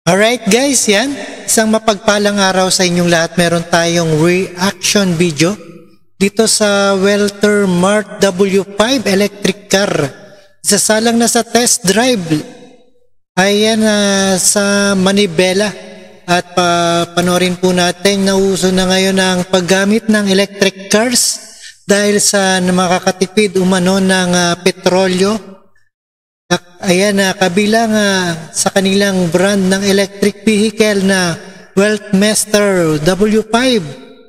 Alright guys, yan. Isang mapagpalang araw sa inyong lahat. Meron tayong reaction video dito sa Welter Mart W5 electric car. Isasalang na sa test drive. Ayan sa Manibela. At panorin po natin na uso na ngayon ang paggamit ng electric cars dahil sa makakatipid umano ng petrolyo. Ayan, kabilang sa kanilang brand ng electric vehicle na Weltmeister W5.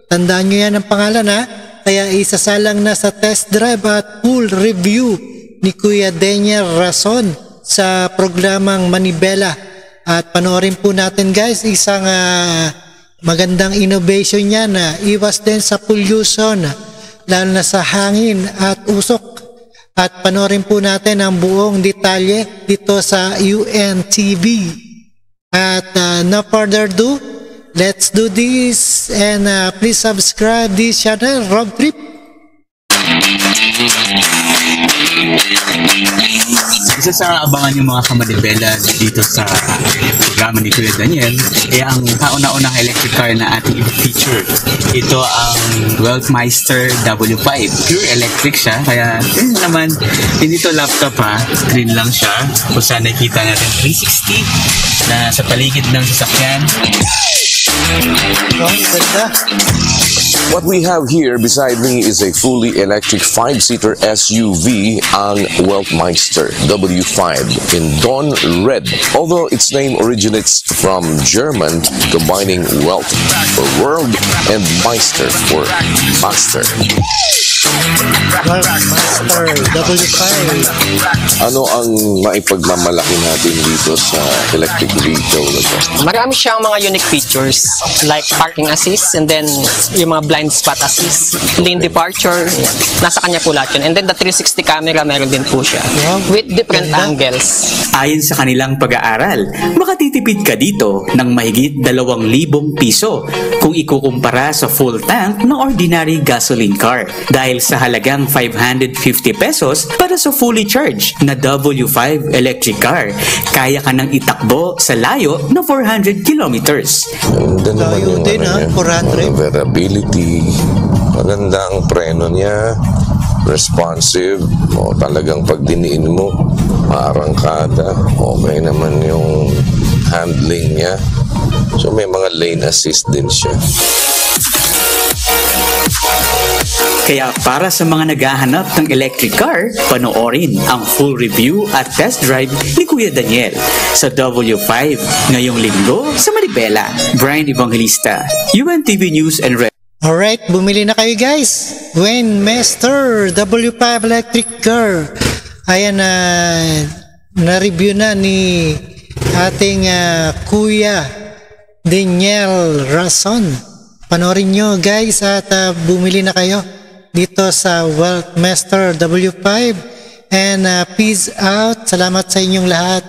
Tandaan nyo yan ang pangalan Kaya isasalang na sa test drive at full review ni Kuya Daniel Rason sa programang Manibela. At panoorin po natin guys, isang magandang innovation niya na iwas din sa pollution, lalo na sa hangin at usok. At panoorin po natin ang buong detalye dito sa UNTV. At no further ado, let's do this and please subscribe this channel, Rob Trip. Isa sa abangan yung mga kamanibela dito sa programa ni Kuya Daniel ang kauna-unang electric car na ating i-feature. Ito ang Weltmeister W5. Pure electric siya, kaya naman hindi to laptop screen lang siya. Kung saan nakita natin 360 na sa paligid ng sasakyan. What we have here beside me is a fully electric 5-seater SUV, ang Weltmeister W5 in Dawn Red. Although its name originates from German, combining Welt for world and Meister for master. Weltmeister W5. Ano ang maipagmamalaki natin dito sa electric vehicle na to? Marami siyang mga unique features like parking assist and then yung mga blind spot assist, lane departure, nasa kanya po lahat yun. And then the 360 camera meron din po siya with different angles. Ayon sa kanilang pag-aaral, makatitipid ka dito ng mahigit 2,000 piso kung ikukumpara sa full tank ng ordinary gasoline car. Dahil sa halagang 550 pesos para sa fully charged na W5 electric car, kaya ka nang itakbo sa layo na 400 kilometers. Ganda naman yung din, 400. Maneuverability, maganda ang preno niya, responsive, talagang pag diniin mo, maarangkada, okay naman yung handling niya. So may mga lane assist din siya. Kaya para sa mga naghahanap ng electric car, panoorin ang full review at test drive ni Kuya Daniel sa W5 ngayong linggo sa Manibela. Brian Evangelista, UNTV News and Red. Alright, bumili na kayo guys. Weltmeister W5 electric car. Ayan, na-review na ni ating Kuya Daniel Rason. Panoorin nyo guys at bumili na kayo dito sa Weltmeister W5 and peace out. Salamat sa inyong lahat.